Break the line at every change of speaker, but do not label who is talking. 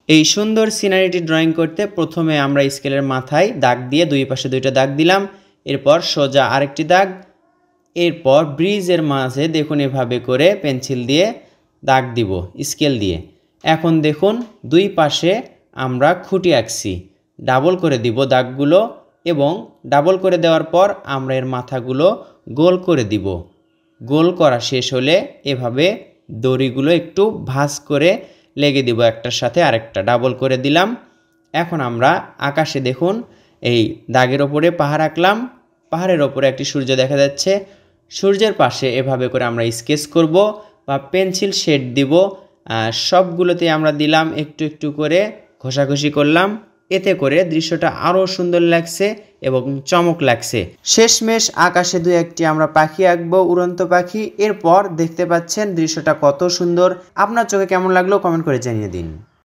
এই সুন্দর scenery drawing করতে প্রথমে আমরা স্কেলের মাথায় দাগ দিয়ে দুই পাশে দুইটা দাগ দিলাম, এরপর সোজা আরেকটি দাগ, এরপর ব্রিজের মাঝে দেখুন এভাবে করে পেন্সিল দিয়ে দাগ দিব স্কেল দিয়ে। এখন দেখুন দুই পাশে আমরা খুঁটি আঁকছি, ডাবল করে দিব দাগগুলো এবং ডাবল করে দেওয়ার পর আমরা এর মাথাগুলো গোল করে দিব। গোল করা শেষ হলে এভাবে দড়িগুলো একটু ভাঁজ করে লেগে দিব একটার সাথে আরেকটা, ডাবল করে দিলাম। এখন আমরা আকাশে দেখুন এই দাগের ওপরে পাহাড় আঁকলাম, পাহাড়ের ওপরে একটি সূর্য দেখা যাচ্ছে, সূর্যের পাশে এভাবে করে আমরা স্কেচ করব বা পেন্সিল শেড দিব। সবগুলোতে আমরা দিলাম একটু একটু করে ঘষাঘষি করলাম, এতে করে দৃশ্যটা আরও সুন্দর লাগছে এবং চমক লাগছে। শেষমেশ আকাশে দু একটি আমরা পাখি আঁকবো, উড়ন্ত পাখি। এরপর দেখতে পাচ্ছেন দৃশ্যটা কত সুন্দর। আপনার চোখে কেমন লাগলো কমেন্ট করে জানিয়ে দিন।